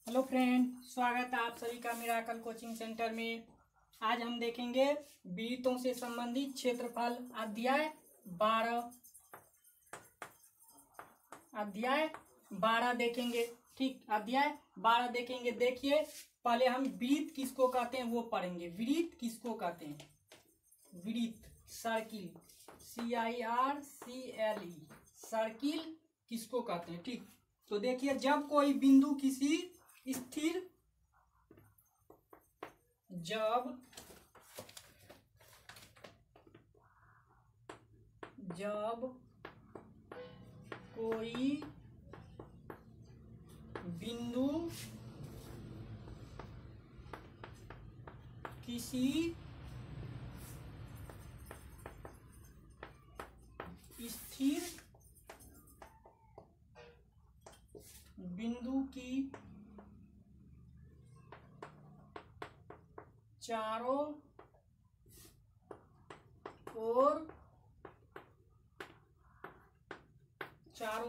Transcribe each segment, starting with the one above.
Hello friend, स्वागत है आप सभी का मिराकल कोचिंग सेंटर में। आज हम देखेंगे वृत्तों से संबंधित क्षेत्रफल अध्याय 12 देखेंगे। ठीक, अध्याय 12 देखेंगे। देखिए, पहले हम वृत्त किसको कहते हैं वो पढ़ेंगे। वृत्त किसको कहते हैं? वृत्त, सर्किल, CIRCLE, सर्किल किसको कहते हैं? ठीक, तो देखिए, जब कोई बिंदु किसी स्थिर जब कोई बिंदु किसी स्थिर बिंदु की चारों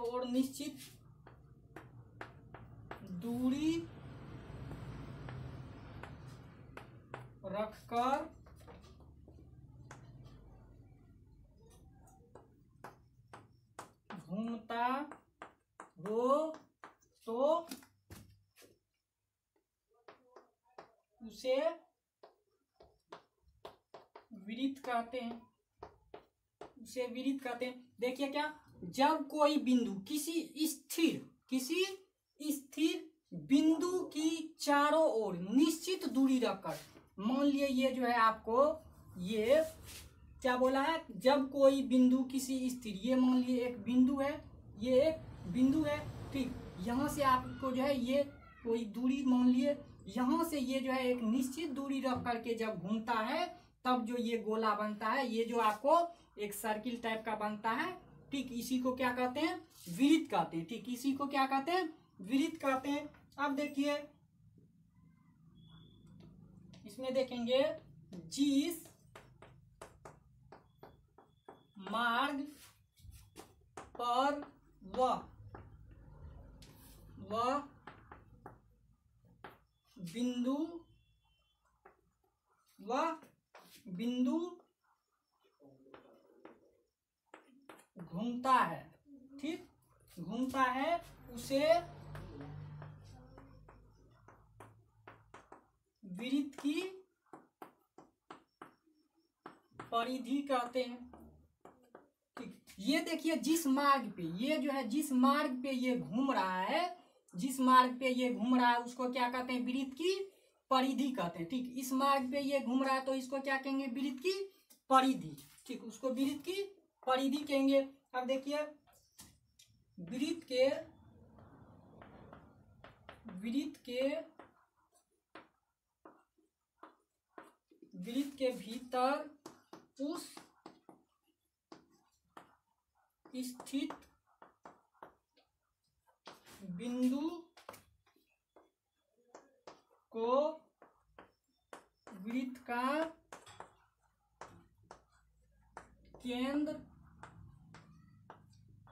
ओर निश्चित दूरी रखकर घूमता हो तो उसे वृत्त कहते हैं। देखिए, क्या, जब कोई बिंदु किसी स्थिर बिंदु की चारों ओर निश्चित दूरी रखकर, मान लिए ये जो है आपको, ये क्या बोला है? जब कोई बिंदु किसी स्थिर, ये मान लिए एक बिंदु है, ये एक बिंदु है। ठीक, यहाँ से आपको जो है ये कोई दूरी मान लिए, यहाँ से ये जो है एक निश्चित दूरी रख करके जब घूमता है तब जो ये गोला बनता है, ये जो आपको एक सर्किल टाइप का बनता है। ठीक, इसी को क्या कहते हैं? वृत्त कहते हैं। ठीक, इसी को क्या कहते हैं? वृत्त कहते हैं। अब देखिए, इसमें देखेंगे, जिस मार्ग पर वह बिंदु घूमता है, ठीक, घूमता है, उसे वृत्त की परिधि कहते हैं। ठीक, ये देखिए, जिस मार्ग पे ये जो है, जिस मार्ग पे ये घूम रहा है, उसको क्या कहते हैं? वृत्त की परिधि कहते हैं। ठीक, इस मार्ग पे ये घूम रहा है तो इसको क्या कहेंगे? वृत्त की परिधि। ठीक, उसको वृत्त की परिधि कहेंगे। अब देखिए, वृत्त के भीतर उस स्थित बिंदु को वृत्त का केंद्र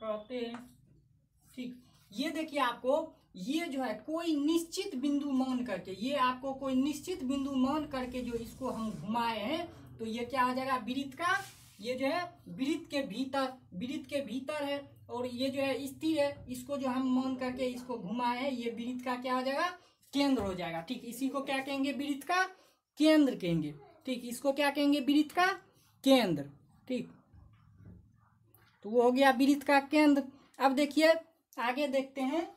कहते हैं। ठीक, ये देखिए, आपको ये जो है कोई निश्चित बिंदु मान करके, ये आपको कोई निश्चित बिंदु मान करके जो इसको हम घुमाए हैं तो ये क्या हो जाएगा? वृत्त का, ये जो है वृत्त के भीतर है, और ये जो है स्थिर है, इसको जो हम मान करके इसको घुमाए हैं, ये वृत्त का क्या हो जाएगा? केंद्र हो जाएगा। ठीक, इसी को क्या कहेंगे? वृत्त का केंद्र कहेंगे। ठीक, इसको क्या कहेंगे? वृत्त का केंद्र। ठीक, तो वो हो गया वृत्त का केंद्र। अब देखिए, आगे देखते हैं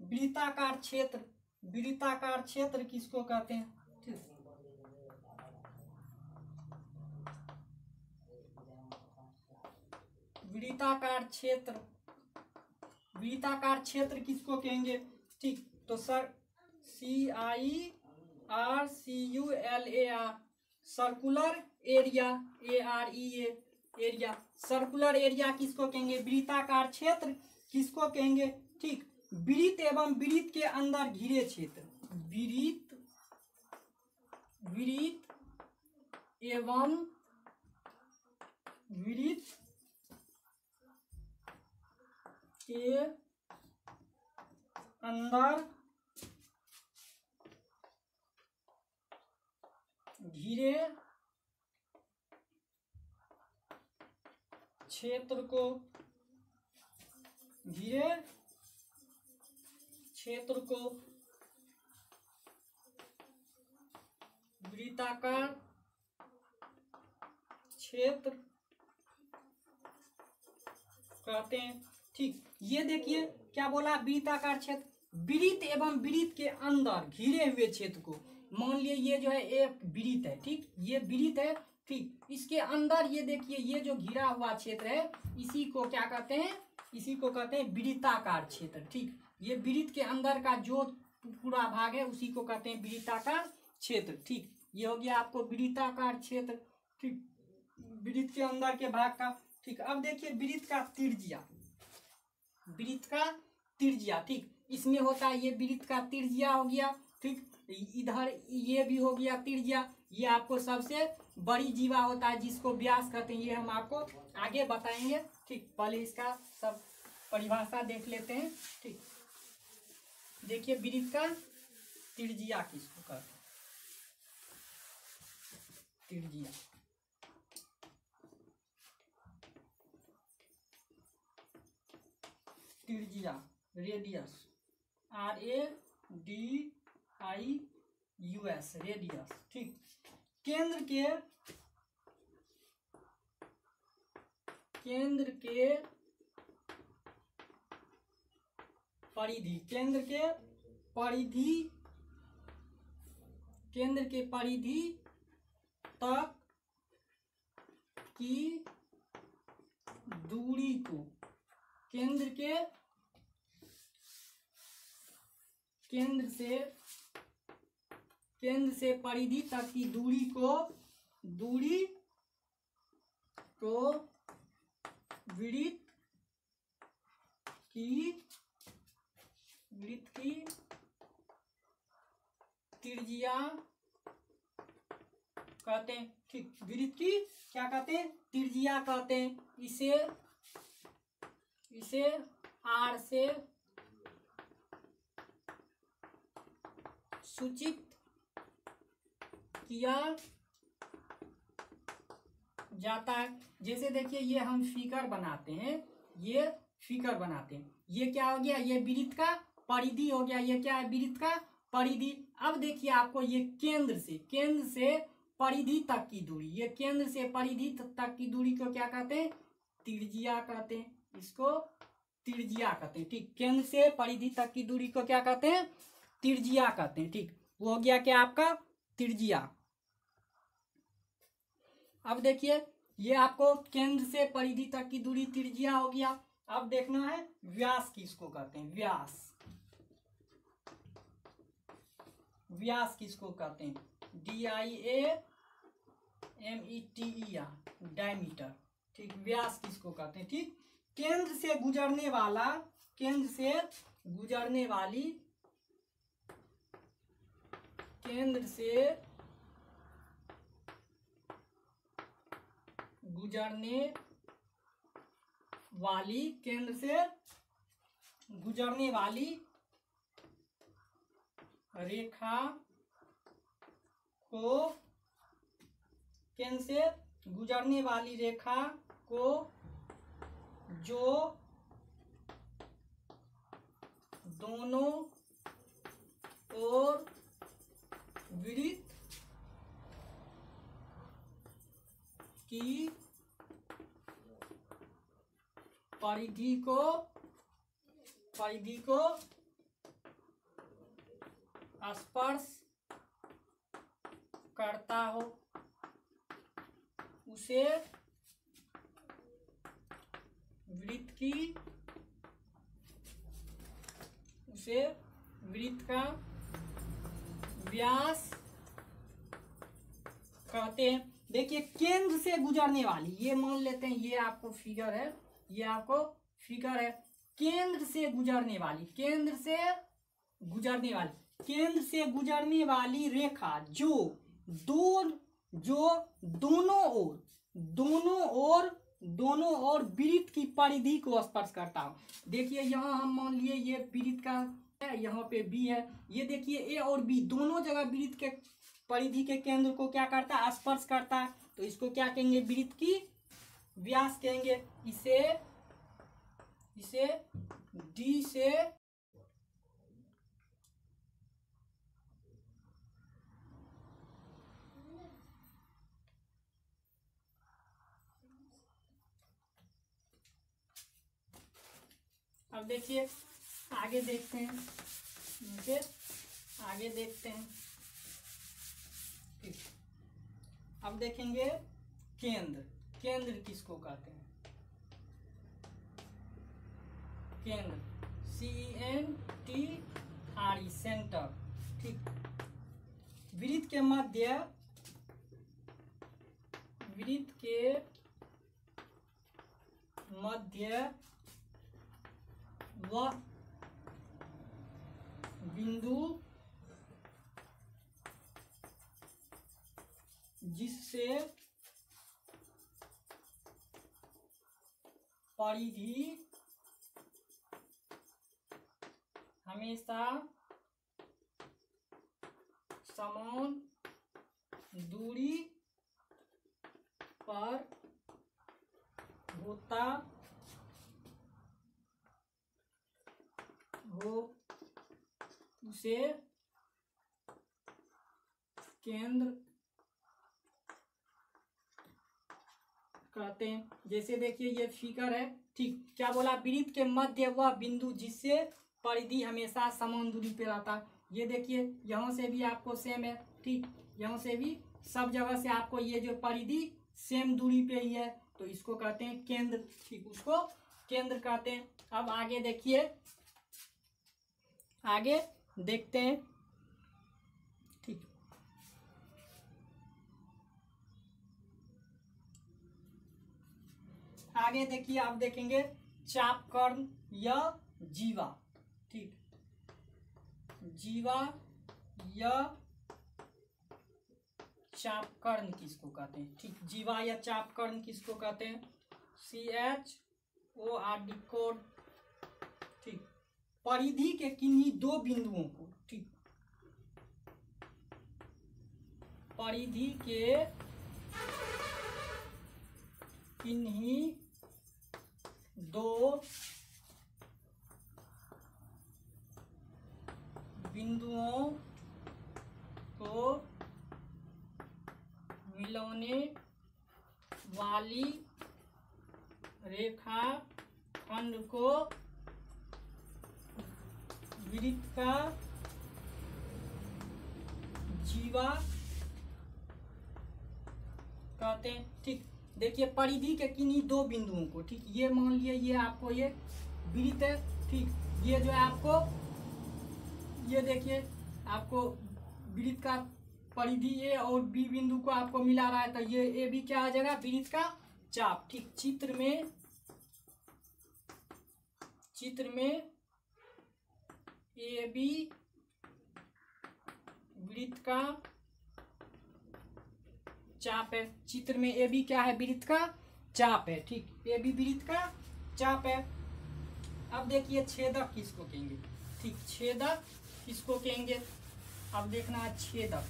वृत्ताकार क्षेत्र किसको कहते हैं? ठीक, वृत्ताकार क्षेत्र किसको कहेंगे? ठीक, तो sir, CIRCULAR, circular area, AREA, area, circular area किसको कहेंगे? वृत्ताकार क्षेत्र किसको कहेंगे? ठीक, वृत्त एवं वृत्त के अंदर घिरे क्षेत्र, वृत्त एवं वृत्त के अंदर घिरे क्षेत्र को वृत्ताकार क्षेत्र कहते हैं। ठीक, ये देखिए क्या बोला, वृत्ताकार क्षेत्र, वृत्त एवं वृत्त के अंदर घिरे हुए क्षेत्र को, मान लिए ये जो है एक वृत्त है, ठीक, ये वृत्त है, ठीक, इसके अंदर ये देखिए ये जो घिरा हुआ क्षेत्र है इसी को क्या कहते हैं, इसी को कहते हैं वृत्ताकार क्षेत्र। ठीक, ये वृत्त के अंदर का जो पूरा भाग है उसी को कहते हैं वृत्ताकार क्षेत्र। ठीक, ये हो गया आपको वृत्ताकार क्षेत्र। ठीक, वृत्त के अंदर के भाग का। ठीक, अब देखिए वृत्त का त्रिज्या, वृत्त का त्रिज्या, ठीक, इसमें होता है ये वृत्त का त्रिज्या हो गया। ठीक, इधर ये भी हो गया त्रिज्या, ये आपको सबसे बड़ी जीवा होता है जिसको व्यास कहते हैं, ये हम आपको आगे बताएंगे। ठीक, पहले इसका सब परिभाषा देख लेते हैं। ठीक, देखिए वृत्त का त्रिज्या किसको कहते हैं, त्रिज्या, त्रिज्या रेडियस, RADIUS रेडियस। ठीक, केंद्र के परिधि, केंद्र के परिधि तक की दूरी को, केंद्र से परिधि तक की दूरी को वृत्त की त्रिज्या कहते हैं। ठीक, वृत्त की क्या कहते हैं, त्रिज्या कहते हैं। इसे R से सूचित किया जाता है। जैसे देखिए ये हम फिगर बनाते हैं, ये फिगर बनाते हैं, ये क्या हो गया, ये वृत्त का परिधि हो गया, ये क्या है, वृत्त का परिधि। अब देखिए आपको ये केंद्र से परिधि तक की दूरी, ये केंद्र से परिधि तक की दूरी को क्या कहते हैं, त्रिज्या कहते हैं, इसको त्रिज्या कहते हैं। ठीक, केंद्र से परिधि तक की दूरी को क्या कहते हैं, त्रिज्या कहते हैं। ठीक, वो हो गया क्या आपका त्रिज्या। अब देखिए ये आपको केंद्र से परिधि तक की दूरी त्रिज्या हो गया। अब देखना है व्यास किसको कहते हैं, व्यास किसको कहते हैं, DIAMETER, डायमीटर। ठीक, व्यास किसको कहते हैं। ठीक, केंद्र से गुजरने वाली रेखा को जो दोनों ओर वृत्त की परिधि को स्पर्श करता हो उसे वृत्त का व्यास कहते हैं। देखिए केंद्र से गुजरने वाली, ये मान लेते हैं ये आपको फिगर है, केंद्र से गुजरने वाली रेखा जो दोनों ओर वृत्त की परिधि को स्पर्श करता हो। देखिए यहाँ हम मान लिए ये वृत्त का यहाँ पे बी है। ये देखिए ए और बी दोनों जगह वृत्त के परिधि के केंद्र को क्या करता है, स्पर्श करता है। तो इसको क्या कहेंगे, वृत्त की व्यास कहेंगे। इसे डी से अब देखिए आगे देखते हैं, आगे देखते हैं। अब देखेंगे केंद्र। केंद्र किसको कहते हैं, केंद्र CENTRE सेंटर। ठीक, वृत्त के मध्य वह बिंदु जिससे परिधि हमेशा समान दूरी पर होता हो, उसे केंद्र कहते हैं। जैसे देखिए ये फिगर है। ठीक, क्या बोला, वृत्त के मध्य वह बिंदु जिससे परिधि हमेशा समान दूरी पे रहता है। ये देखिए यहाँ से भी आपको सेम है। ठीक, यहाँ से भी सब जगह से आपको ये जो परिधि सेम दूरी पे ही है, तो इसको कहते हैं केंद्र। ठीक, उसको केंद्र कहते हैं। अब आगे देखिए, आगे देखते हैं। ठीक, आगे देखिए, आप देखेंगे चापकर्ण या जीवा। ठीक, जीवा या चापकर्ण किसको कहते हैं। ठीक, जीवा या चापकर्ण किसको कहते हैं, CHORD कोड। ठीक, परिधि के किन्हीं दो बिंदुओं को, ठीक, परिधि के किन्हीं दो बिंदुओं को मिलाने वाली रेखा खंड को वृत्त का जीवा कहते हैं। ठीक, देखिए परिधि के किन्हीं दो बिंदुओं को, ठीक, ये मान लिया ये आपको ये वृत्त है। ठीक, ये जो है आपको ये देखिए आपको वृत्त का परिधि ए और बी बिंदु को आपको मिला रहा है, तो ये ए बी क्या आ जाएगा, वृत्त का चाप। ठीक, चित्र में ए बी वृत्त का चाप है। चित्र में ए बी क्या है, वृत्त का चाप है। ठीक, ए बी वृत्त का चाप है। अब देखिए छेदक किसको कहेंगे। ठीक, छेदक किसको कहेंगे, अब देखना है छेदक।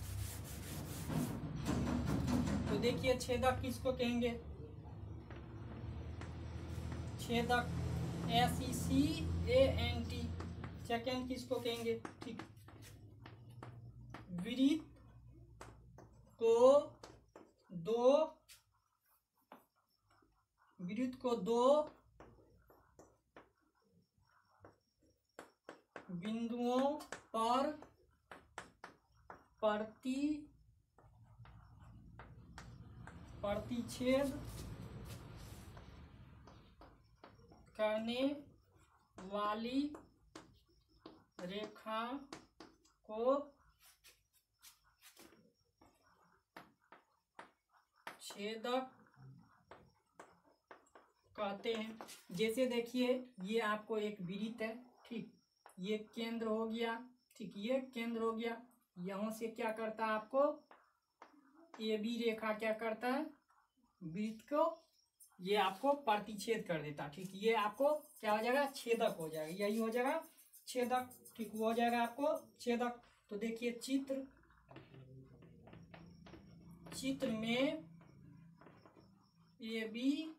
तो देखिए छेदक किसको कहेंगे, छेदक SECANT। सेकेंड किसको कहेंगे। ठीक, वृत्त को दो बिंदुओं पर प्रतिच्छेद करने वाली रेखा को छेदक कहते हैं। जैसे देखिए ये आपको एक वृत्त है। ठीक, ये केंद्र हो गया। ठीक, ये केंद्र हो गया। यहाँ से क्या करता है, आपको ए बी रेखा क्या करता है, वृत्त को ये आपको प्रतिच्छेद कर देता। ठीक, ये आपको क्या हो जाएगा, छेदक हो जाएगा। यही हो जाएगा छेदक। ठीक, वो हो जाएगा आपको छेदक। तो देखिए चित्र में ए बी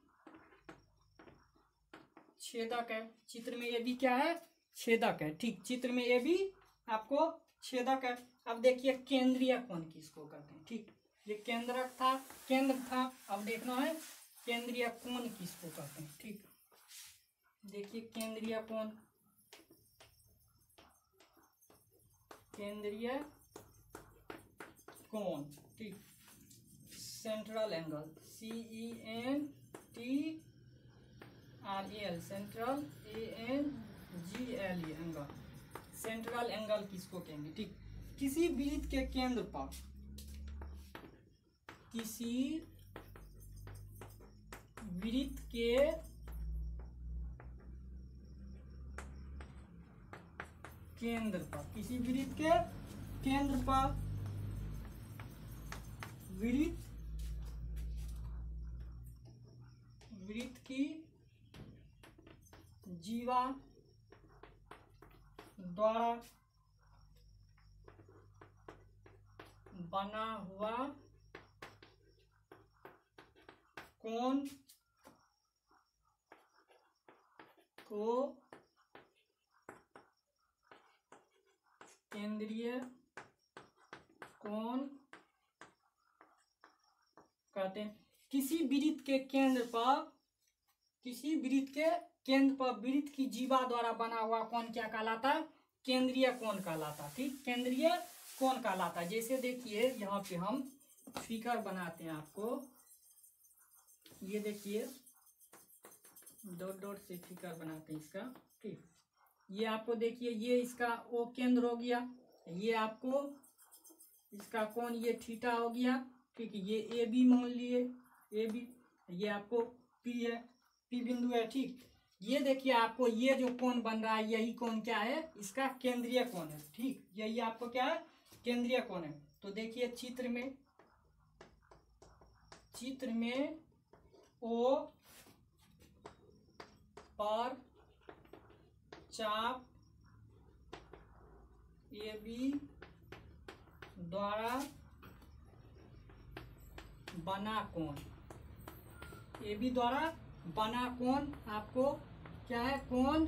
छेदक है। चित्र में ए बी क्या है? छेदक है। ठीक, चित्र में ए बी आपको छेदक है। अब देखिए केंद्रीय कोण किसको कहते हैं। ठीक, ये केंद्र था। अब देखना है केंद्रीय कोण किसको कहते हैं। ठीक, देखिए केंद्रीय कोण ठीक, central angle CENTRAL central ANGLE angle. Central angle किसको कहेंगे? ठीक, किसी वृत्त के केंद्र पर किसी वृत्त के केंद्र पर वृत्त की जीवा द्वारा बना हुआ कोण को केंद्रीय कोण कहते हैं। किसी वृत्त के केंद्र पर वृत्त की जीवा द्वारा बना हुआ कोण क्या कहलाता? केंद्रीय कोण कहलाता। ठीक, केंद्रीय कोण कहलाता। जैसे देखिए यहाँ पे हम फिगर बनाते हैं आपको, ये देखिए डॉट डॉट से फिगर बनाते हैं इसका। ठीक, ये आपको देखिए ये इसका ओ केंद्र हो गया, ये आपको इसका कोण ये थीटा हो गया। ठीक, ये ए बी मान लिए, ए बी, ये आपको पी है, पी बिंदु है। ठीक, ये देखिए आपको ये जो कोण बन रहा है यही कोण क्या है? इसका केंद्रीय कोण है। ठीक, यही आपको क्या है? केंद्रीय कोण है। तो देखिए चित्र में ओ पर चाप ए बी द्वारा बना कोण, ए बी द्वारा बना कोण आपको क्या है? कोण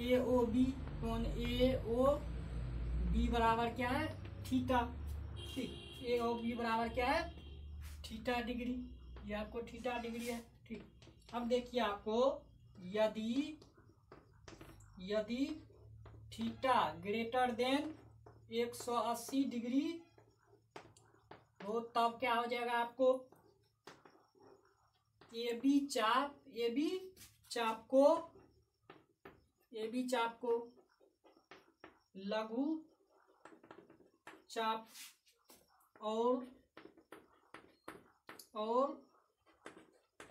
AOB, कोण AOB बराबर क्या है? थीटा। ठीक, AOB बराबर क्या है? Theta degree. ये आपको थीटा डिग्री है। ठीक, अब देखिए आपको यदि थीटा ग्रेटर देन 180 डिग्री हो तब क्या हो जाएगा आपको? ए बी चाप को लघु चाप और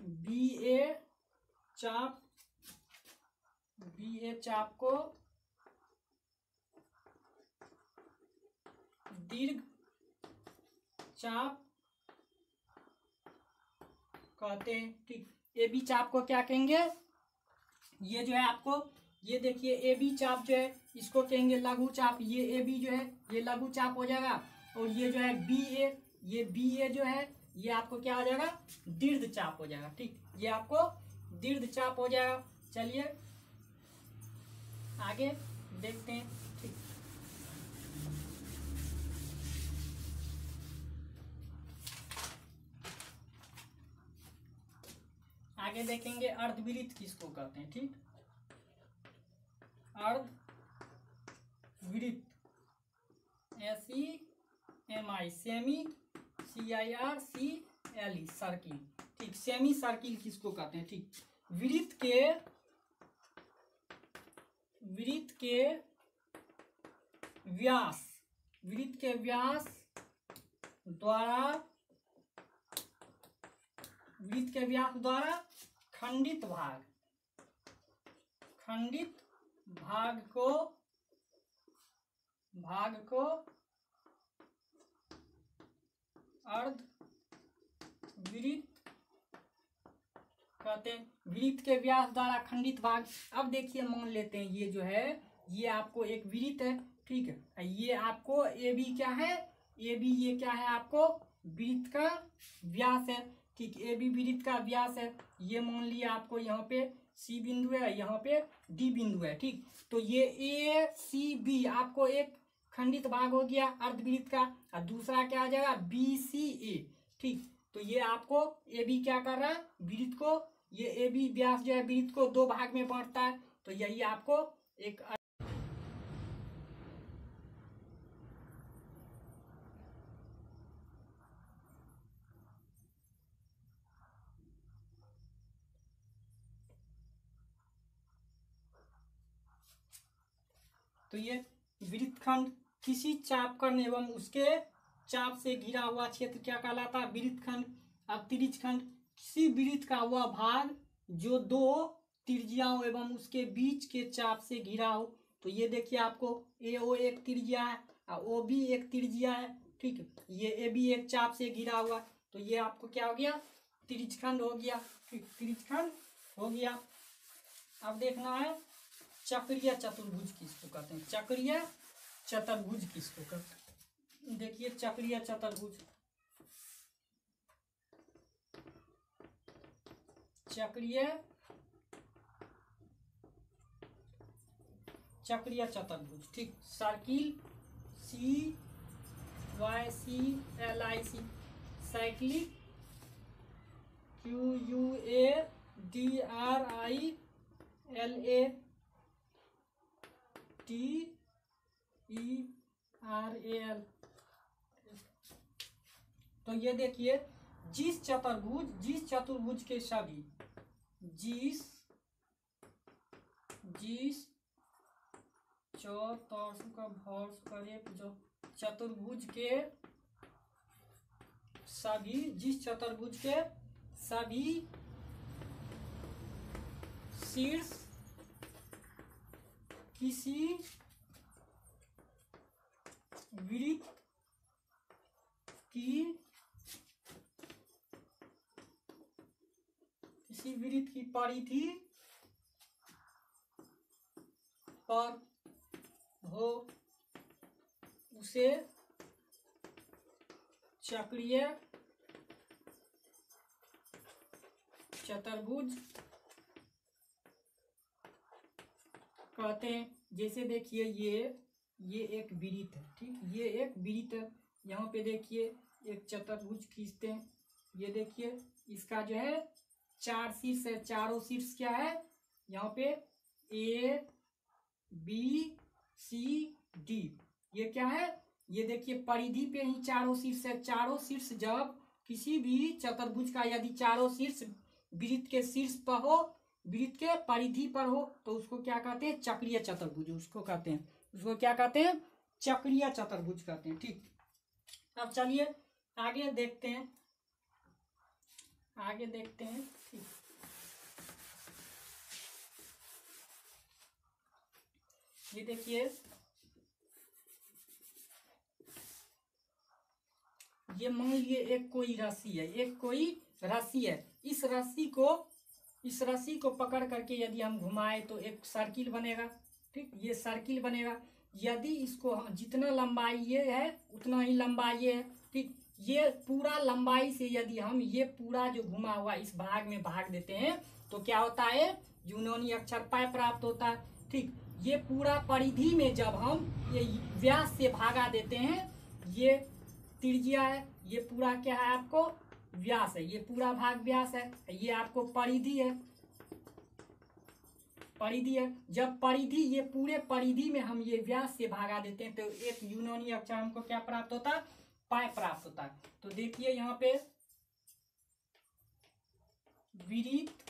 बी ए चाप को दीर्घ चाप कहते हैं। ठीक, ए बी चाप को क्या कहेंगे? ये जो है आपको ये देखिए ए बी चाप जो है इसको कहेंगे लघु चाप। ये ए बी जो है ये लघु चाप हो जाएगा, और ये जो है बी ए जो है ये आपको क्या हो जाएगा? दीर्घ चाप हो जाएगा। ठीक, ये आपको दीर्घ चाप हो जाएगा। चलिए आगे देखते हैं। ठीक, आगे देखेंगे अर्धवृत्त किसको कहते हैं। ठीक, अर्धवृत्त SEMI सेमी CIRCLE सर्किल। ठीक, सेमी सर्किल किसको कहते हैं? ठीक, वृत्त के व्यास द्वारा खंडित भाग को अर्धवृत्त कहते हैं। वृत्त के व्यास द्वारा खंडित भाग। अब देखिए मान लेते हैं ये जो है ये आपको एक वृत्त है, ठीक है। ये आपको ए बी क्या है, ए बी ये क्या है आपको वृत्त का व्यास है, ठीक। ए बी वृत्त का व्यास है। ये मान लिया आपको यहाँ पे सी बिंदु है, यहाँ पे डी बिंदु है, ठीक। तो ये ए सी बी आपको एक खंडित भाग हो गया अर्धवृत्त का, और दूसरा क्या आ जाएगा बी सी ए, ठीक। तो ये आपको ए बी क्या कर रहा है वृत्त को, ये ए बी व्यास जो है वृत्त को दो भाग में बांटता है। तो यही आपको एक तो ये वृत्तखंड किसी चापकर्ण एवं उसके चाप से घिरा हुआ क्षेत्र क्या कहलाता है वृत्तखंड। अब त्रिज्यखंड किसी वृत्त का वह भाग जो दो त्रिज्याओं एवं उसके बीच के चाप से घिरा हो। तो ये देखिए आपको ए ओ एक त्रिज्या है और ओ बी एक त्रिज्या है, ठीक है। ये ए बी एक चाप से घिरा हुआ, तो ये आपको क्या हो गया त्रिज्यखंड हो गया, ठीक। त्रिज्यखंड हो गया। अब देखना है चक्रीय चतुर्भुज किसको कहते हैं, चक्रीय चतुर्भुज किसको कहते हैं। देखिए चक्रीय चतुर्भुज, चक्रीय चतुर्भुज, ठीक। Circle C Y C L I C, cyclic Q U A D R I L A T E R A L. तो ये देखिए जिस चतुर्भुज के सभी जिस चतुर्भुज के सभी शीर्ष किसी वृत्त की परिधि पर हो उसे चक्रीय चतुर्भुज कहते हैं। जैसे देखिए ये एक वृत्त है, ठीक। ये एक वृत्त है, यहाँ पे देखिए एक चतुर्भुज खींचते हैं। ये देखिए इसका जो है चार शीर्ष है, चारों शीर्ष क्या है यहाँ पे ए बी सी डी, ये क्या है ये देखिए परिधि पे ही चारों शीर्ष है। चारों शीर्ष जब किसी भी चतुर्भुज का यदि चारों शीर्ष वृत्त के शीर्ष पर हो, वृत्त के परिधि पर हो, तो उसको क्या कहते हैं चक्रीय चतुर्भुज, उसको कहते हैं, उसको क्या कहते हैं चक्रीय चतुर्भुज कहते हैं, ठीक। अब चलिए आगे देखते हैं, ठीक। ये देखिए ये मान लीजिए एक कोई राशि है, इस रस्सी को पकड़ करके यदि हम घुमाए तो एक सर्किल बनेगा, ठीक। ये सर्किल बनेगा। यदि इसको जितना लंबाई ये है उतना ही लंबाई ये है, ठीक। ये पूरा लंबाई से यदि हम ये पूरा जो घुमा हुआ इस भाग में भाग देते हैं तो क्या होता है यूनानी अक्षर पाई प्राप्त होता है, ठीक। ये पूरा परिधि में जब हम ये व्यास से भागा देते हैं, ये त्रिज्या है, ये पूरा क्या है आपको व्यास है, ये पूरा भाग व्यास है, ये आपको परिधि है, जब परिधि ये पूरे परिधि में हम ये व्यास से भागा देते हैं तो एक यूनानी अक्षर हमको क्या प्राप्त होता है पाई प्राप्त होता है। तो देखिए यहाँ पे वृत्त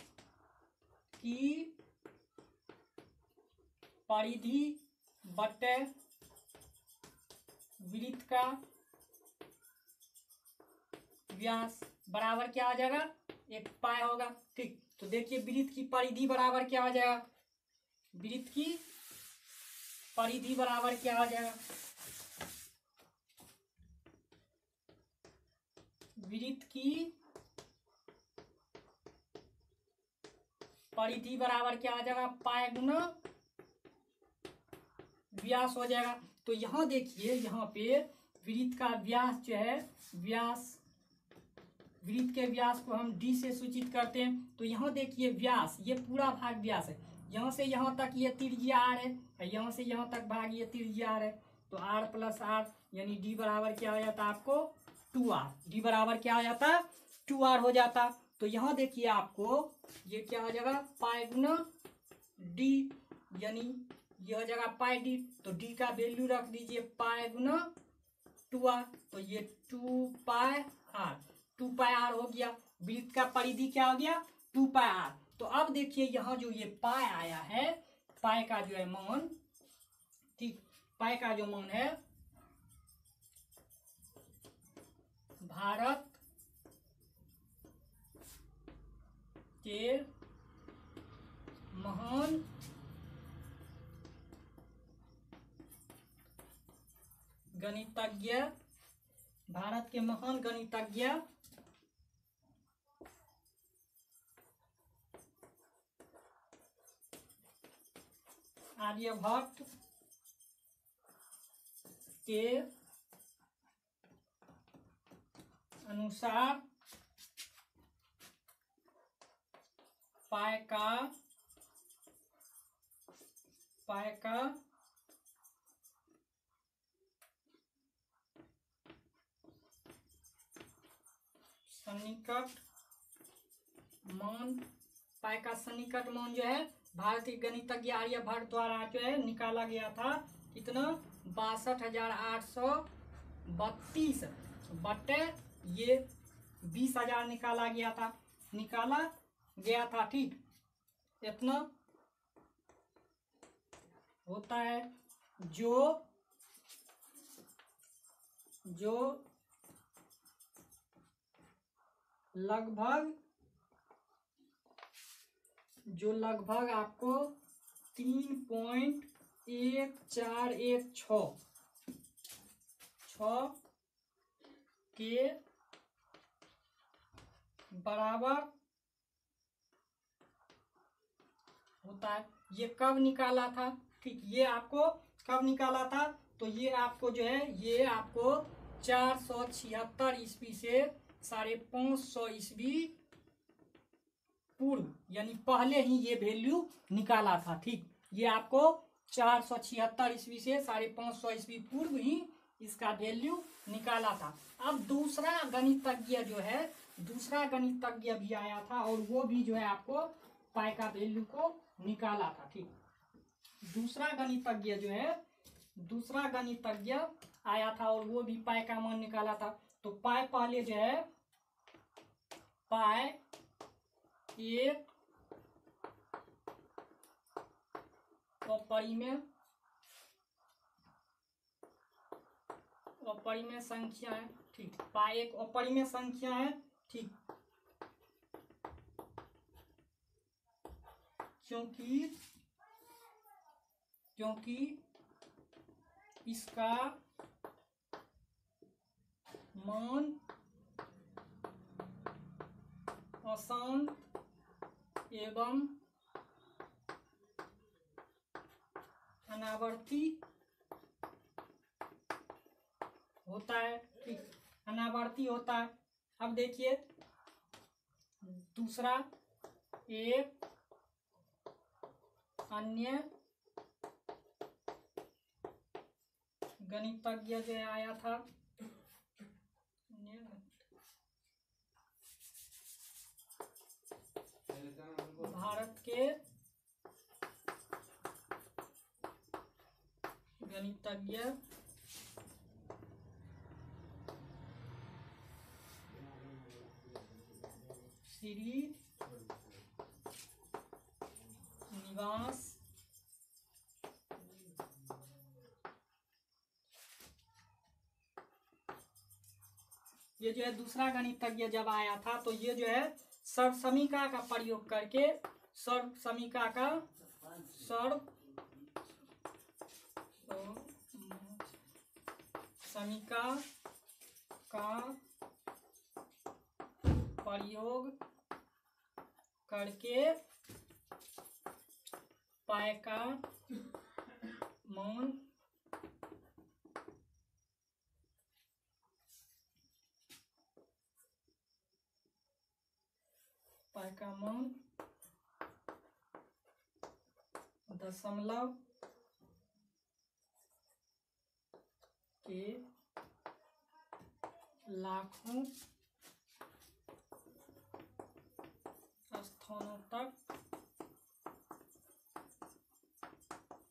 की परिधि बटे वृत्त का व्यास बराबर क्या आ जाएगा एक पाई होगा, ठीक। तो देखिए वृत्त की परिधि बराबर क्या आ जाएगा, वृत्त की परिधि बराबर क्या आ जाएगा, वृत्त की परिधि बराबर क्या आ जाएगा पाई गुना व्यास हो जाएगा। तो यहाँ देखिए, यहाँ पे वृत्त का व्यास जो है, व्यास, वृत्त के व्यास को हम d से सूचित करते हैं। तो यहाँ देखिए व्यास, ये पूरा भाग व्यास है, यहाँ से यहाँ तक ये त्रिज्या r है, यहाँ से यहाँ तक भाग ये त्रिज्या r है। तो r प्लस r यानी d बराबर क्या हो जाता है आपको 2r, d बराबर क्या हो जाता है 2r हो जाता। तो यहाँ देखिए आपको ये क्या हो जाएगा पाई गुना d, यानी यह हो जाएगा पाई d। तो d का वैल्यू रख दीजिए पाई गुना 2r, तो ये 2 पाई r, 2 पाई r हो गया। वृत्त का परिधि क्या हो गया 2 पाई r। तो अब देखिए यहाँ जो ये पाई आया है, पाई का जो है मान, ठीक, पाई का जो मान है भारत के महान गणितज्ञ, भारत के महान गणितज्ञ आर्यभट्ट के अनुसार पाई का सन्निकट मान, पाई का सन्निकट मान जो है भारतीय गणितज्ञ आर्यभट्ट द्वारा जो है निकाला गया था, कितना 62,832 बटे ये 20,000 निकाला गया था, ठीक, इतना होता है जो लगभग आपको 3.1416 के बराबर होता है। ये कब निकाला था, ठीक, ये आपको कब निकाला था, तो ये आपको जो है, ये आपको 476 ईस्वी से 550 ईस्वी पूर्व, यानी पहले ही ये वैल्यू निकाला था, ठीक, ये आपको 476 ईस्वी से 550 ईस्वी पूर्व ही इसका वैल्यू निकाला था। अब दूसरा गणितज्ञ जो है, दूसरा गणितज्ञ भी आया था और वो भी जो है आपको पाई का वैल्यू को निकाला था, ठीक, दूसरा गणितज्ञ जो है, दूसरा गणितज्ञ आया था और वो भी पाई का मान निकाला था। तो पाई पहले जो है पाई 1 अपरिमेय संख्या है, ठीक, पाई एक अपरिमेय संख्या है, ठीक, क्योंकि इसका मान अशांत एवं अनावर्ती होता है, ठीक, अनावर्ती होता है। अब देखिए दूसरा एक अन्य गणितज्ञ जो आया था, भारत के गणितज्ञ श्रीनिवास ये जो है दूसरा गणितज्ञ जब आया था, तो ये जो है सर्वसमीका का प्रयोग करके, सर्वसमीका का समीका का प्रयोग करके पाई का मान पाई का मान दशमलव के लाखों स्थानों तक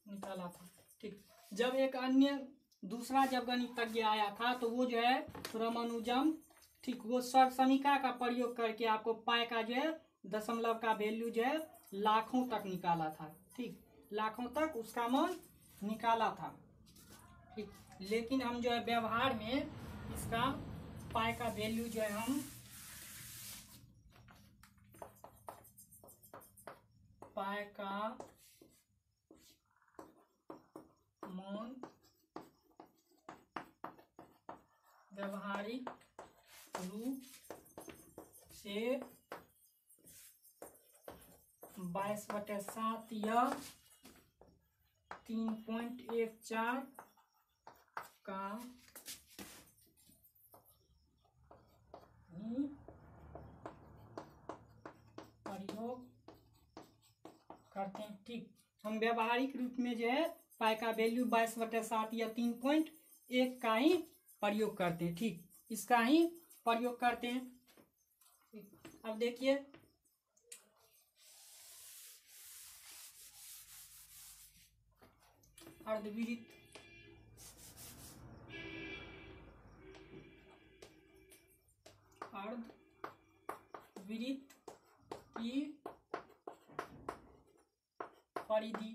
निकाला था। ठीक, जब एक अन्य दूसरा जब गणितज्ञ आया था तो वो जो है रामानुजम, ठीक, वो समीका का प्रयोग करके आपको पाई का जो है दशमलव का वैल्यू जो है लाखों तक निकाला था। ठीक, लाखों तक उसका मान निकाला था। ठीक, लेकिन हम जो है व्यवहार में इसका पाई का वैल्यू जो है हम पाई का मान व्यवहारिक रूप से 22/7 या 3.14 का ही प्रयोग करते हैं। ठीक, हम व्यवहारिक रूप में जो है पाई का वैल्यू 22/7 या 3.1 का ही प्रयोग करते हैं। ठीक, इसका ही प्रयोग करते हैं। अब देखिए अर्धवृत्त की परिधि,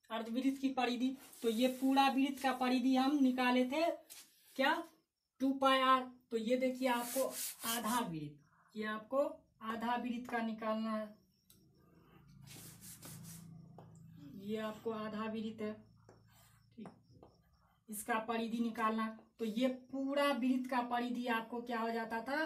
अर्धवृत्त की परिधि, तो ये पूरा वृत्त का परिधि हम निकाले थे क्या 2πr। तो ये देखिए आपको आधा वृत्त, ये आपको आधा वृत्त का निकालना है, ये आपको आधा वृत्त है। ठीक, इसका परिधि निकालना, तो ये पूरा वृत्त का परिधि आपको क्या हो जाता था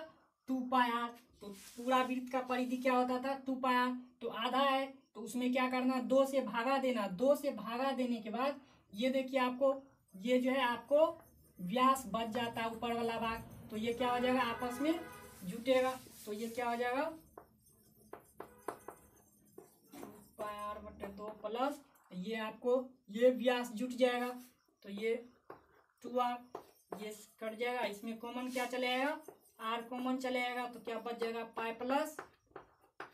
2πr। तो पूरा वृत्त का परिधि क्या होता था 2πr, तो आधा है तो उसमें क्या करना 2 से भागा देना। 2 से भागा देने के बाद ये देखिए आपको ये जो है आपको व्यास बच जाता है ऊपर वाला भाग, तो ये क्या हो जाएगा आपस में जुटेगा, तो ये क्या हो जाएगा 2πr/2 प्लस ये आपको ये व्यास जुट जाएगा, तो ये 2r, ये कट जाएगा, इसमें कॉमन क्या चले आएगा r कॉमन चले आएगा, तो क्या बच जाएगा पाई प्लस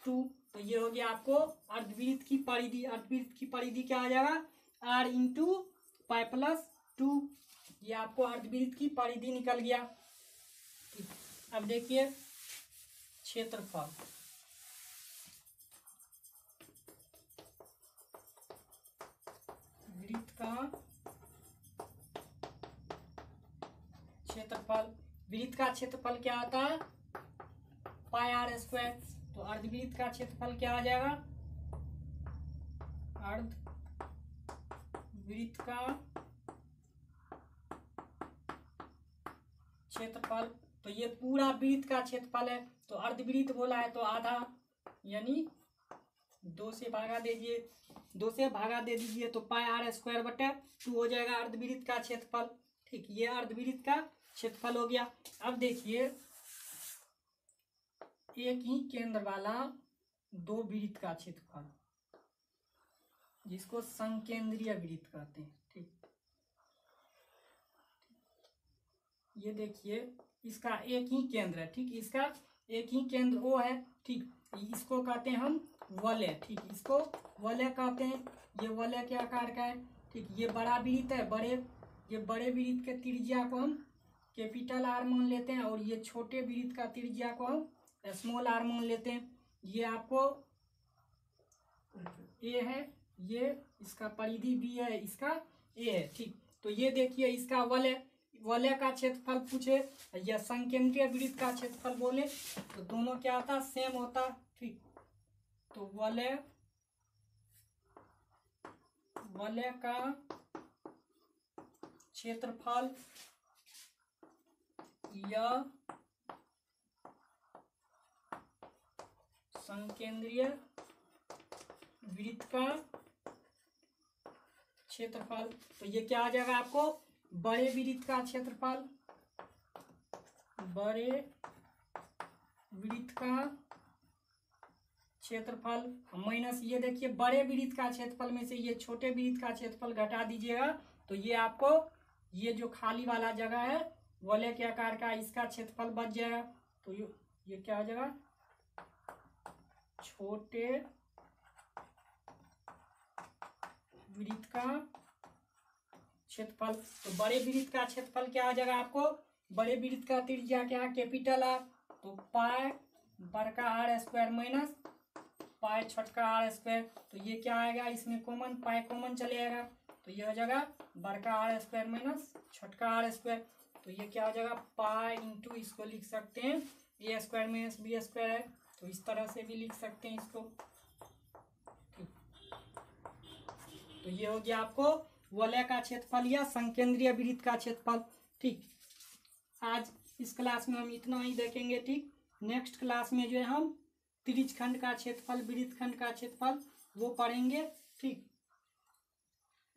2। तो ये हो गया आपको अर्धवृत्त की परिधि। अर्धवृत्त की परिधि क्या आ जाएगा r इंटू पाई प्लस 2, ये आपको अर्धवृत्त की परिधि निकल गया। अब देखिए क्षेत्रफल, वृत्त का क्षेत्रफल, वृत्त का क्षेत्रफल क्या आता है πr²। तो अर्धवृत्त का क्षेत्रफल क्या आ जाएगा अर्धवृत्त का क्षेत्रफल, तो ये पूरा वृत्त का क्षेत्रफल है, तो अर्धवृत्त बोला है तो आधा यानी 2 से भागा दीजिए, 2 से भागा दे दीजिए तो πr²/2 हो जाएगा अर्धवृत्त का क्षेत्रफल। ठीक, ये अर्धवृत्त का क्षेत्रफल हो गया। अब देखिए एक ही केंद्र वाला 2 वृत्त का क्षेत्रफल, जिसको संकेंद्रीय वृत्त कहते हैं। ठीक, ये देखिए इसका एक ही केंद्र है। ठीक, इसका एक ही केंद्र O है। ठीक, इसको कहते हैं हम वलय। ठीक, इसको वलय कहते हैं। ये वलय के आकार का है। ठीक, ये बड़ा वृत्त है, ये बड़े वृत्त के त्रिज्या को हम कैपिटल R मान लेते हैं और ये छोटे वृत्त का त्रिज्या को हम स्मॉल r मान लेते हैं। ये आपको A है, ये इसका परिधि B है, इसका A है। ठीक, तो ये देखिए इसका वलय का क्षेत्रफल पूछे या संकेंद्रीय वृत्त का क्षेत्रफल बोले तो दोनों क्या होता सेम होता। ठीक, तो वलय का क्षेत्रफल या संकेंद्रीय वृत्त का क्षेत्रफल, तो ये क्या आ जाएगा आपको बड़े वृत्त का क्षेत्रफल, बड़े वृत्त का क्षेत्रफल माइनस ये देखिए बड़े वृत्त का क्षेत्रफल में से ये छोटे वृत्त का क्षेत्रफल घटा दीजिएगा तो ये आपको ये जो खाली वाला जगह है गोले के आकार का इसका क्षेत्रफल बच जाएगा। तो ये क्या हो जाएगा, छोटे वृत्त का क्षेत्रफल। तो बड़े वृत्त का क्षेत्रफल क्या हो जाएगा आपको, बड़े वृत्त का त्रिज्या क्या है, कैपिटल आर, तो पाई बड़का आर स्क्वायर माइनस पाई छोटका आर स्क्वायर। तो ये क्या आएगा, इसमें कॉमन पाई कॉमन चले आएगा तो ये हो जाएगा बड़का आर स्क्वायर माइनस छोटका आर स्क्वायर। तो ये क्या हो जाएगा, पाई इंटू इसको लिख सकते हैं ए स्क्वायर माइनस बी स्क्वायर है, तो इस तरह से भी लिख सकते हैं इसको। तो ये हो गया आपको वलय का क्षेत्रफल या संकेंद्रीय वृत्त का क्षेत्रफल। ठीक, आज इस क्लास में हम इतना ही देखेंगे। ठीक, नेक्स्ट क्लास में जो है हम त्रिज्यखंड का क्षेत्रफल वृत्तखंड का क्षेत्रफल वो पढ़ेंगे। ठीक,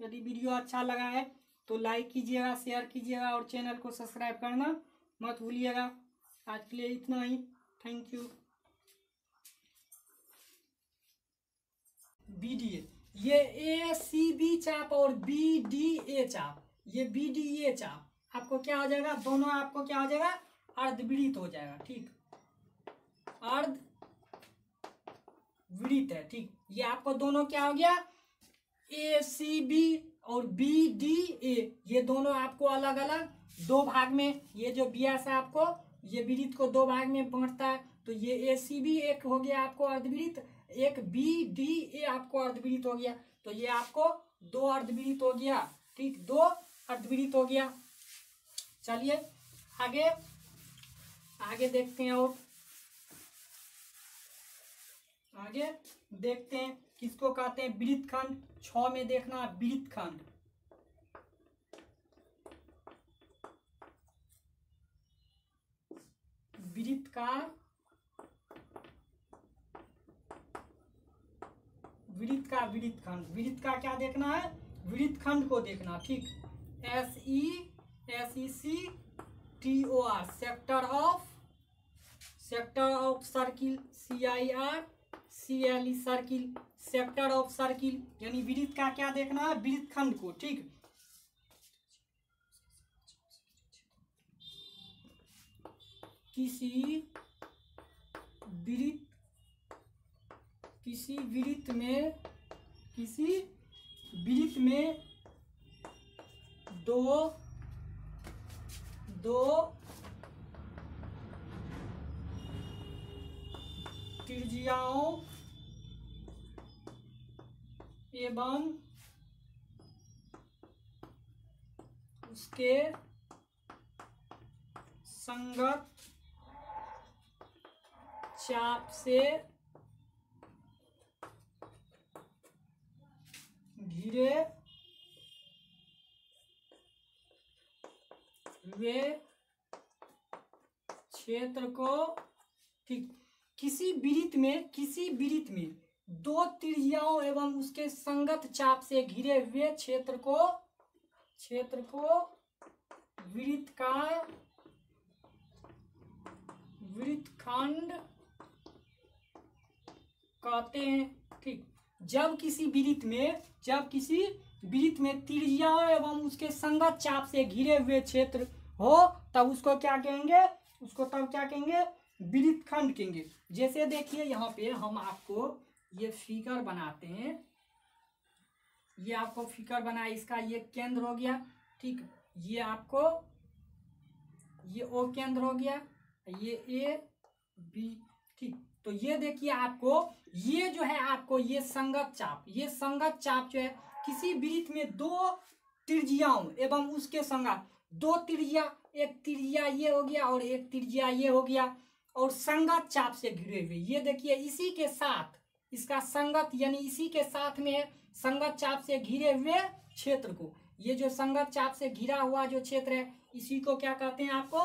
यदि वीडियो अच्छा लगा है तो लाइक कीजिएगा, शेयर कीजिएगा और चैनल को सब्सक्राइब करना मत भूलिएगा। आज के लिए इतना ही, थैंक यू। बीडीए, ये ए सी बी चाप और बी डी ए चाप, ये बी डी ए चाप आपको क्या हो जाएगा, दोनों आपको क्या हो जाएगा, अर्धवृत्त हो जाएगा। ठीक, अर्धवृत्त है। ठीक, ये आपको दोनों क्या हो गया, ए सी बी और बी डी ए, ये दोनों आपको अलग अलग दो भाग में, ये जो व्यास है आपको ये वृत्त को दो भाग में बांटता है। तो ये ए सी बी एक हो गया आपको अर्धवृत्त, एक बी डी ए आपको अर्धवृत्त हो गया। तो ये आपको दो अर्धवृत्त हो गया। ठीक, दो अर्धवृत्त हो गया। चलिए आगे आगे देखते हैं और आगे देखते हैं किसको कहते हैं वृत्तखंड। 6 में देखना वृत्तखंड। वृत्तखंड, वृत्त का क्या देखना है, वृत्तखंड को देखना। ठीक, SECTOR sector of circle, CIRCLE circle, sector of circle, यानी वृत्त का क्या देखना है, वृत्तखंड को। ठीक, किसी वृत्त में दो त्रिज्याओं एवं उसके संगत चाप से घिरे हुए क्षेत्र को। ठीक, किसी वृत्त में दो त्रिज्याओं एवं उसके संगत चाप से घिरे हुए क्षेत्र को वृत्तखंड कहते हैं। ठीक, जब किसी वृत्त में त्रिज्याओं एवं उसके संगत चाप से घिरे हुए क्षेत्र हो तब उसको क्या कहेंगे, वृत्तखंड कहेंगे। जैसे देखिए यहाँ पे हम आपको ये फिगर बनाते हैं, ये आपको फिगर बनाए, इसका ये केंद्र हो गया। ठीक, ये आपको ये ओ केंद्र हो गया, ये ए बी। ठीक, तो ये देखिए आपको ये जो है आपको ये संगत चाप जो है किसी वृत्त में दो त्रिज्याओं एवं उसके संगत दो त्रिज्या, एक त्रिज्या ये हो गया और एक त्रिज्या ये हो गया और संगत चाप से घिरे हुए। ये देखिए इसी के साथ इसका संगत यानी इसी के साथ में है संगत चाप से घिरे हुए क्षेत्र को, ये जो संगत चाप से घिरा हुआ जो क्षेत्र है इसी को क्या कहते हैं आपको,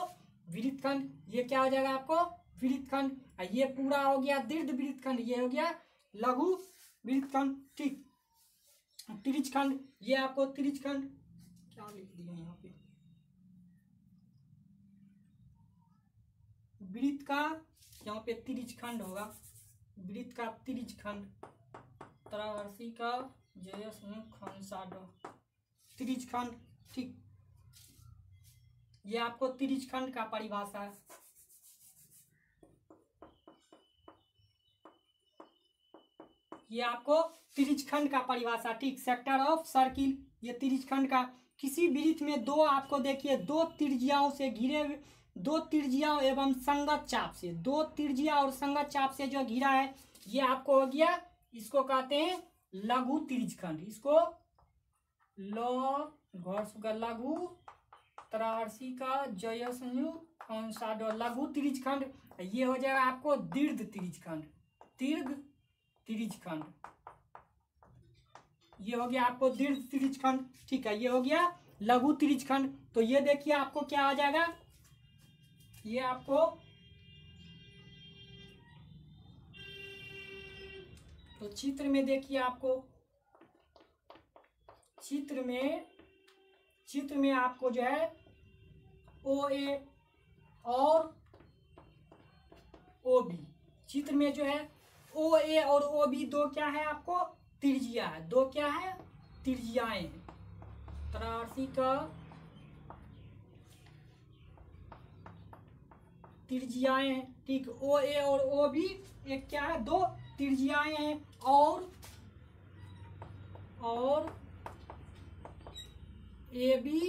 वृत्तखंड। ये क्या हो जाएगा आपको, वृत्तखंड। ये पूरा हो गया दीर्घ वृत्तखंड, ये हो गया लघु वृत्तखंड। ठीक, त्रिज्यखंड, ये आपको त्रिज्यखंड क्या लिख दिया यहाँ पे, वृत्त का यहाँ पे त्रिज्यखंड होगा। वृत्त का त्रिज खंड, त्रासी का जयस खंसाडो त्रिज खंड। ठीक, ये आपको त्रिज खंड का परिभाषा है। ये आपको त्रिज खंड का परिभाषा। ठीक, सेक्टर ऑफ सर्किल, ये त्रिज खंड का। किसी वृत्त में दो आपको देखिए दो त्रिज्याओं से घिरे, दो त्रिज्याओं एवं संगत चाप से, दो त्रिज्या और संगत चाप से जो घिरा है, ये आपको हो गया, इसको कहते हैं लघु त्रिज खंड। इसको लघु त्रासी का जय संयुक्त लघु त्रिज खंड। ये हो जाएगा आपको दीर्घ त्रिज खंड, दीर्घ त्रिज खंड। ये हो गया आपको दीर्घ त्रिज खंड। ठीक है, ये हो गया लघु त्रिज खंड। तो ये देखिए आपको क्या आ जाएगा, ये आपको तो चित्र में देखिए, आपको चित्र में आपको जो है ओ ए और ओ बी, चित्र में जो है ओ ए और ओ बी दो क्या है आपको त्रिज्या है, दो क्या है त्रिज्याएं हैं। त्रासी का त्रिज्याएं हैं। ठीक, ओ ए और ओ बी एक क्या है, दो त्रिज्याएं हैं। और ए बी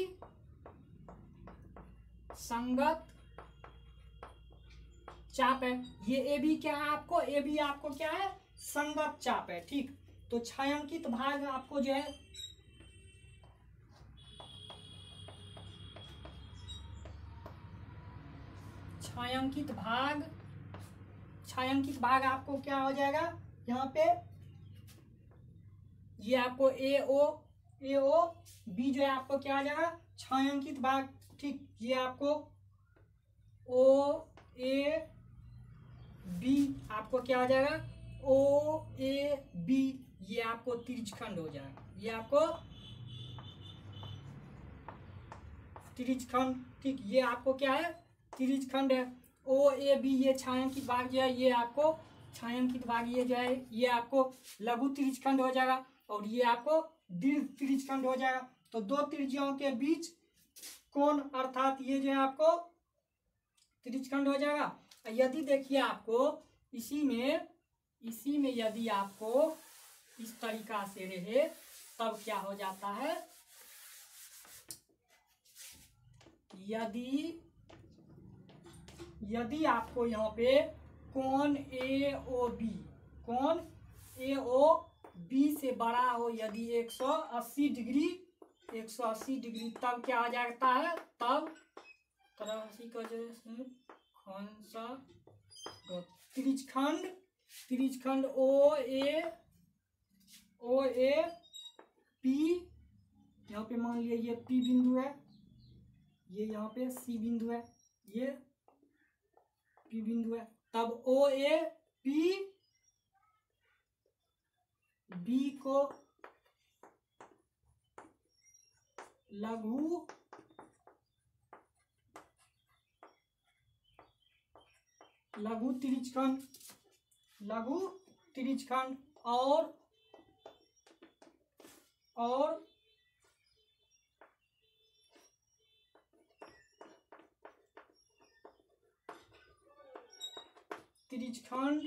संगत चाप है। ये ए बी क्या है आपको, ए बी आपको क्या है संगत चाप है। ठीक, तो छायांकित भाग आपको जो है छायांकित भाग आपको क्या हो जाएगा यहाँ पे, ये आपको ए ओ बी जो है आपको क्या आ जाएगा छायांकित भाग। ठीक, ये आपको ओ ए बी आपको क्या हो जाएगा ओ ए बी, ये आपको त्रिज्यखंड हो जाएगा। ये आपको त्रिज्यखंड। ठीक, ये आपको क्या है त्रिज्यखंड है। ओ ए बी ये छायांकित भाग जो है, ये आपको छायांकित भाग ये जो है ये आपको लघु त्रिज्यखंड हो जाएगा, और ये आपको दीर्घ त्रिज्यखंड हो जाएगा। तो दो त्रिज्याओं के बीच कोण अर्थात ये जो है आपको त्रिज्यखंड हो जाएगा। यदि देखिए आपको इसी में यदि आपको इस तरीका से रहे तब क्या हो जाता है, यदि आपको यहाँ पे कोण ए ओ बी से बड़ा हो, यदि 180 डिग्री तब क्या आ जाता है, तब त्रिज्यखंड ओ ए पी, यहाँ पे मान लिया ये पी बिंदु है, ये यहाँ पे सी बिंदु है, ये पी बिंदु है। तब ओ ए पी बी को लघु त्रिज्यखंड और त्रिज्यखंड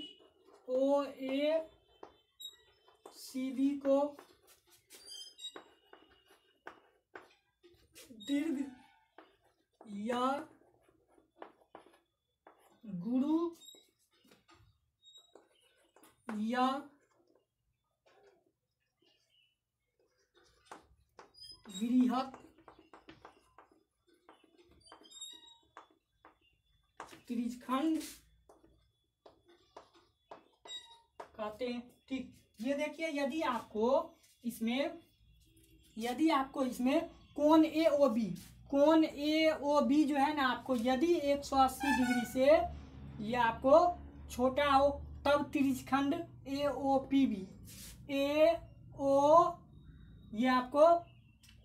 ओ ए सी बी को दीर्घ या गुरु या वृहत त्रिज्यखंड कहते हैं। ठीक, ये देखिए यदि आपको इसमें कोण ए ओ बी जो है ना आपको, यदि 180 डिग्री से ये आपको छोटा हो तब त्रिज्यखंड ए ओ पी बी ये आपको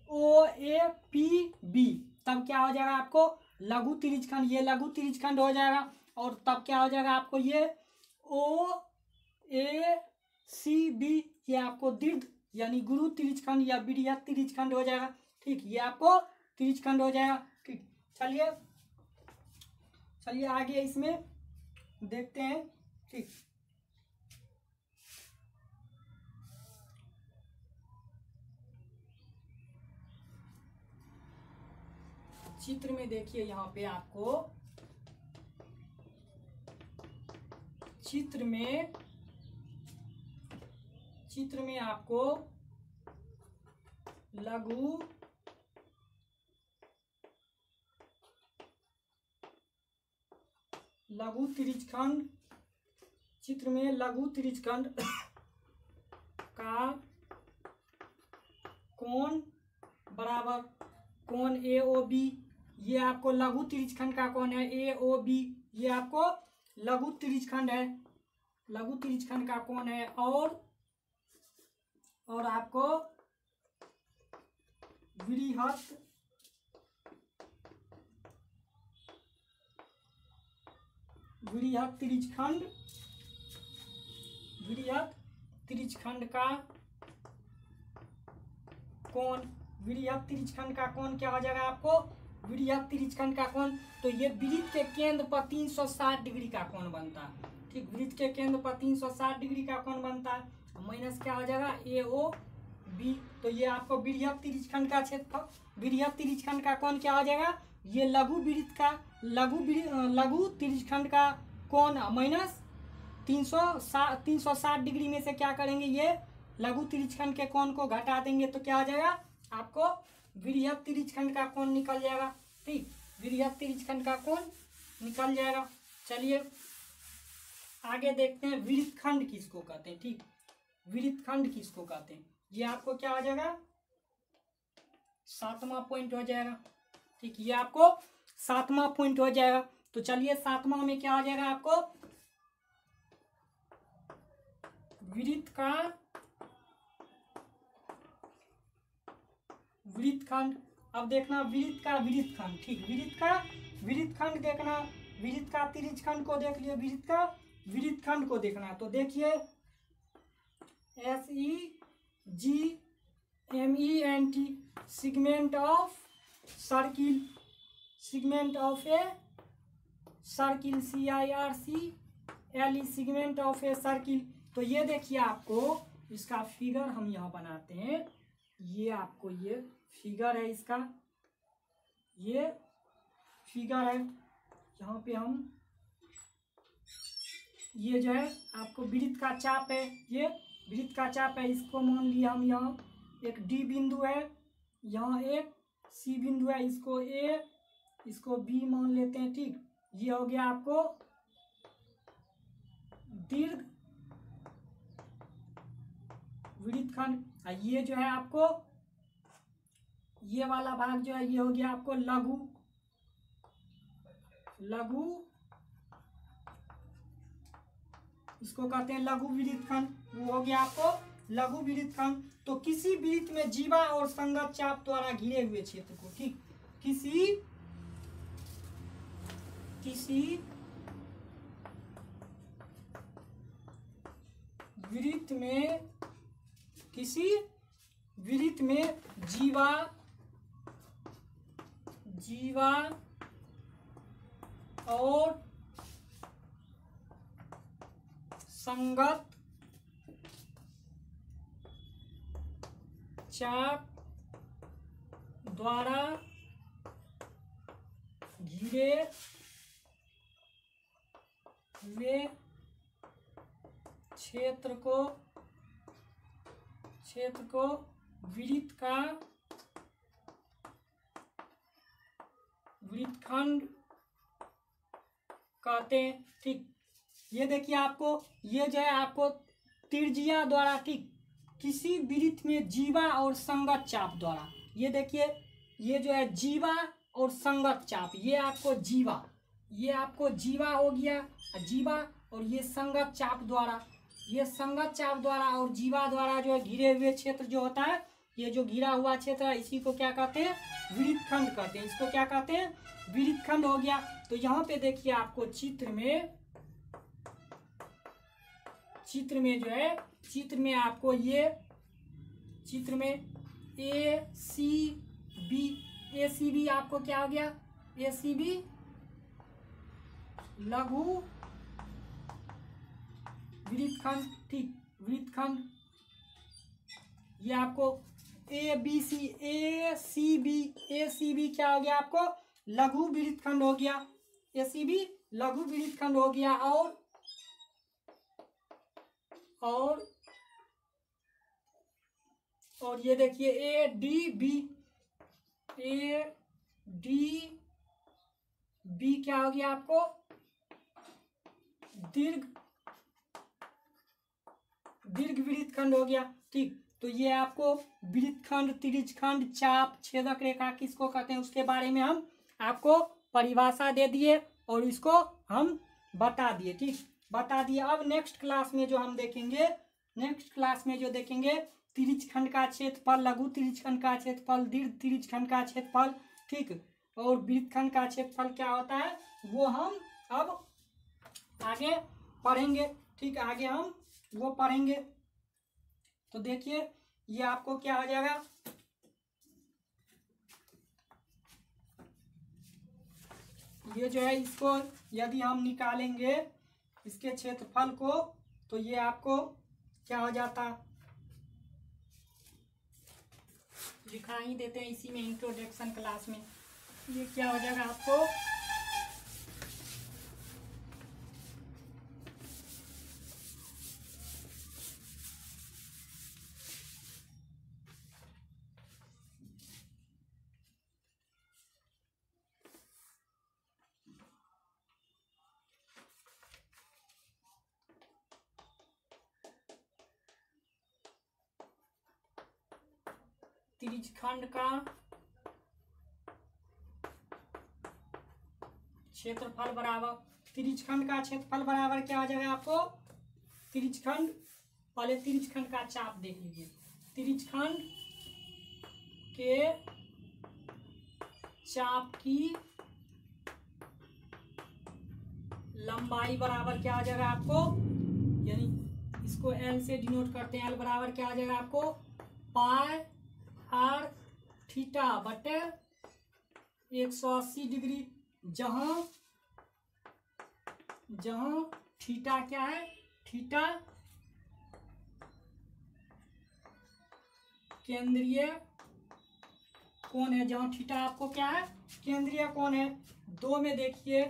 ओ ए पी बी, तब क्या हो जाएगा आपको लघु त्रिज्यखंड, ये लघु त्रिज्यखंड हो जाएगा। और तब क्या हो जाएगा आपको ये ओ ए सी बी, ये आपको दीर्घ यानी गुरु त्रिज्यखंड या बृहत त्रिज्यखंड हो जाएगा। ठीक, ये आपको त्रिज्यखंड हो जाएगा। ठीक, चलिए आगे इसमें देखते हैं। ठीक, चित्र में देखिए, यहाँ पे आपको चित्र में आपको लघु त्रिज्यखंड, चित्र में लघु त्रिज्यखंड का कोण बराबर कोण ए ओ बी, ये आपको लघु त्रिज्यखंड का कोण है ए ओ बी, ये आपको लघु त्रिज्यखंड है, लघु त्रिज्यखंड का कोण है। और आपको बृहत त्रिज्यखंड का कोण, बृहत त्रिज्यखंड का कोण क्या हो जाएगा आपको, बृहत त्रिज्यखंड का कोण। तो ये वृत्त के केंद्र पर 360 डिग्री का कोण बनता है। ठीक, वृत्त के केंद्र पर 360 डिग्री का कोण बनता है, माइनस क्या हो जाएगा ए ओ बी। तो ये आपको बृहत त्रिज्यखंड का क्षेत्रफल, बृहत त्रिज्यखंड का कोण क्या हो जाएगा, ये लघु त्रिज्यखंड का कोण माइनस 360 डिग्री में से क्या करेंगे, ये लघु त्रिज्यखंड के कोण को घटा देंगे तो क्या हो जाएगा आपको बृहत त्रिज्यखंड का कोण निकल जाएगा। ठीक, बृहत त्रिज्यखंड का कोण निकल जाएगा। चलिए आगे देखते हैं वृत्तखंड किसको कहते हैं। ठीक, वृत्तखंड किसको कहते हैं, ये आपको क्या हो जाएगा 7वां पॉइंट हो जाएगा। ठीक, ये आपको 7वां पॉइंट हो जाएगा। तो चलिए 7वां में क्या हो जाएगा आपको वृत्तखंड। अब देखना वृत्त का वृत्तखंड। ठीक, वृत्त का वृत्तखंड देखना, वृत्त का त्रिज्यखंड को देख लिए, वृत्त का वृत्तखंड को देखना। तो देखिए SEGMENT, segment of circle, segment of a circle, CIRCLE, segment of a circle. तो ये देखिए आपको इसका फिगर हम यहाँ बनाते हैं, ये आपको ये फिगर है, इसका ये फिगर है। यहाँ पे हम ये जो है आपको वृत्त का चाप है, ये वृत्त का चाप है, इसको मान लिया हम, यहाँ एक D बिंदु है, यहाँ एक C बिंदु है, इसको A इसको B मान लेते हैं। ठीक, ये हो गया आपको दीर्घ वृत्तखंड। ये जो है आपको ये वाला भाग जो है ये हो गया आपको लघु इसको कहते हैं लघु वृत्तखंड, वो हो गया आपको लघु वृत्तखंड। तो किसी वृत्त में जीवा और संगत चाप द्वारा घिरे हुए क्षेत्र को, ठीक, किसी वृत्त में जीवा और संगत चाप द्वारा घिरे हुए क्षेत्र को वृत्तखंड कहते हैं। ठीक, ये देखिए आपको ये जो है आपको त्रिज्या द्वारा, ठीक, किसी वृत्त में जीवा और संगत चाप द्वारा, ये देखिए ये जो है जीवा और संगत चाप, ये आपको जीवा हो गया, जीवा और ये संगत चाप द्वारा, ये संगत चाप द्वारा और जीवा द्वारा जो है घिरे हुए क्षेत्र जो होता है, ये जो घिरा हुआ क्षेत्र है इसी को क्या कहते हैं, वृत्तखंड कहते हैं। इसको क्या कहते हैं, वृत्तखंड हो गया। तो यहाँ पे देखिए आपको चित्र में चित्र में जो है, चित्र में आपको ये चित्र में ए सी बी आपको क्या हो गया, ए सी बी लघु वृत्तखंड, ठीक, वृत्तखंड। ये आपको ए सी बी क्या हो गया आपको, लघु वृत्तखंड हो गया, ए सी बी लघु वृत्तखंड हो गया। और ये देखिए ए डी बी क्या हो गया आपको, दीर्घ वृत्तखंड हो गया, ठीक। तो ये आपको वृत्तखंड, तिर्यकखंड, चाप, छेदक रेखा किसको कहते हैं उसके बारे में हम आपको परिभाषा दे दिए और इसको हम बता दिए, ठीक, बता दिए। अब नेक्स्ट क्लास में जो हम देखेंगे, तिर्यकखंड का क्षेत्रफल, लघु तिर्यकखंड का क्षेत्रफल, दीर्घ तिर्यकखंड का क्षेत्रफल, ठीक, और वृत्तखंड का क्षेत्रफल क्या होता है वो हम अब आगे पढ़ेंगे, ठीक, आगे हम वो पढ़ेंगे। तो देखिए ये आपको क्या हो जाएगा, ये जो है इसको यदि हम निकालेंगे इसके क्षेत्रफल को, तो ये आपको क्या हो जाता, दिखा ही देते हैं इसी में इंट्रोडक्शन क्लास में। ये क्या हो जाएगा आपको, तिर्यकखंड का क्षेत्रफल बराबर, तिर्यकखंड का क्षेत्रफल बराबर क्या हो जाएगा आपको, तिर्यकखंड, पहले तिर्यकखंड का चाप देख लीजिए, तिर्यकखंड के चाप की लंबाई बराबर क्या हो जाएगा आपको, यानी इसको एल से डिनोट करते हैं, एल बराबर क्या हो जाएगा आपको, पाई आर थीटा बटे 180 डिग्री, जहां थीटा क्या है, थीटा केंद्रीय कोण है, जहां थीटा आपको क्या है, केंद्रीय कोण है। दो में देखिए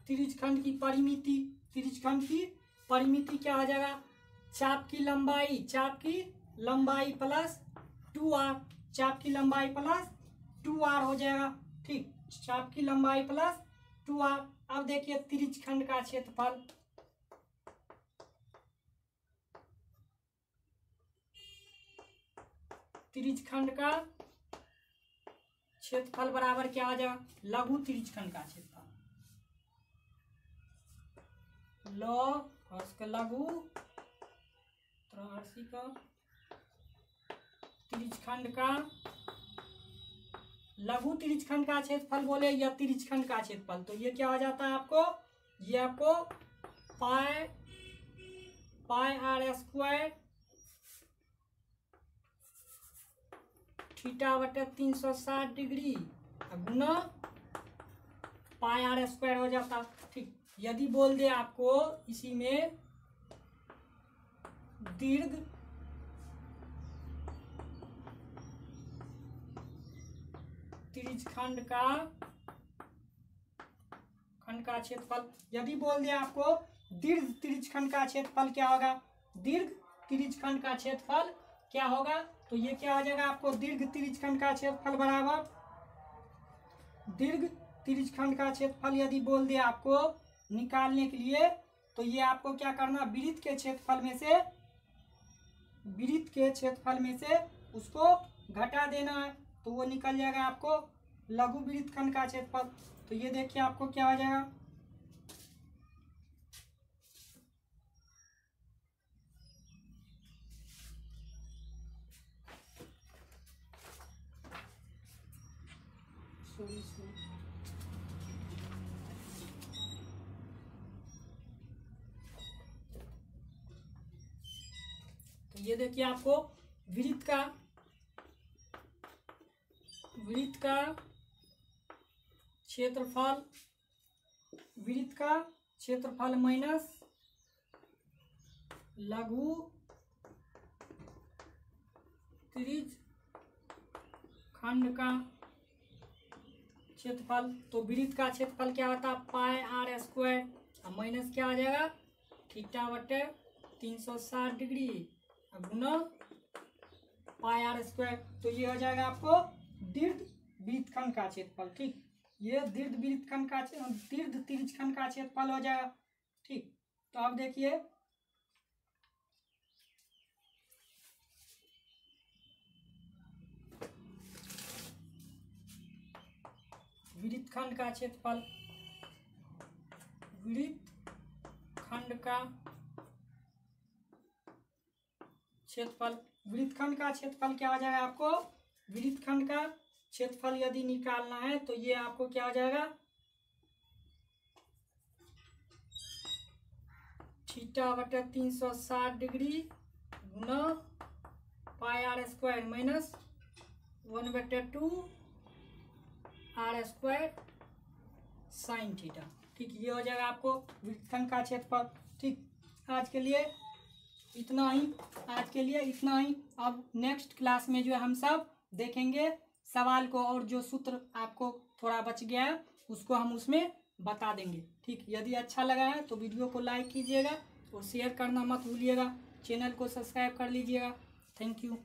तिर्यकखंड की परिमिति क्या आ जाएगा, चाप की लंबाई प्लस 2r, चाप की लंबाई प्लस 2r हो जाएगा, ठीक, चाप की लंबाई प्लस 2r। अब देखिए तिर्यकखंड का क्षेत्रफल, तिर्यकखंड का क्षेत्रफल बराबर क्या आ जाएगा, लघु तिर्यकखंड का क्षेत्रफल, लघु तिर्यकखंड का, लघु तिर्यकखंड का क्षेत्रफल बोले या तिर्यकखंड का क्षेत्रफल, तो ये क्या हो जाता है आपको, ये आपको पाई आर स्क्वायर थीटा बटे 360 डिग्री गुना पाई आर स्क्वायर हो जाता, ठीक। यदि बोल दे आपको इसी में दीर्घ तिर्यकखंड का क्षेत्रफल, यदि बोल दे आपको दीर्घ तिर्यकखंड का क्षेत्रफल क्या होगा, दीर्घ तिर्यकखंड का क्षेत्रफल क्या होगा, तो ये क्या हो जाएगा आपको, दीर्घ तिर्यकखंड का क्षेत्रफल बराबर, दीर्घ तिर्यकखंड का क्षेत्रफल यदि बोल दे आपको निकालने के लिए, तो ये आपको क्या करना, वृत्त के क्षेत्रफल में से उसको घटा देना है, तो वो निकल जाएगा आपको लघु वृत्तखंड का क्षेत्रफल। तो ये देखिए आपको क्या हो जाएगा, थोड़ी सी तो ये देखिए आपको वृत्त का क्षेत्रफल माइनस लघु त्रिज्य खंड का क्षेत्रफल। तो वृत्त का क्षेत्रफल क्या होता है, पाई आर स्क्वायर, अब माइनस क्या आ जाएगा, थीटा बटे 360 डिग्री गुना पाई आर स्क्वायर। तो ये हो जाएगा आपको दीर्घ वृत्तखंड का क्षेत्रफल। ठीक, ये दीर्घ वृत्तखंड का दीर्घ त्रिज्यखंड का क्षेत्रफल हो जाएगा। ठीक, तो अब देखिए वृत्तखंड का क्षेत्रफल, वृत्तखंड का क्षेत्रफल क्या हो जाएगा आपको, वृत्तखंड का क्षेत्रफल यदि निकालना है तो ये आपको क्या हो जाएगा, थीटा बटे 360 डिग्री गुना pi R square minus 1/2 R square sine theta. ठीक, ये हो जाएगा आपको वृत्तखंड का क्षेत्रफल। ठीक, आज के लिए इतना ही। अब नेक्स्ट क्लास में जो है हम सब देखेंगे सवाल को, और जो सूत्र आपको थोड़ा बच गया है उसको हम उसमें बता देंगे। ठीक, यदि अच्छा लगा है तो वीडियो को लाइक कीजिएगा और शेयर करना मत भूलिएगा, चैनल को सब्सक्राइब कर लीजिएगा। Thank you.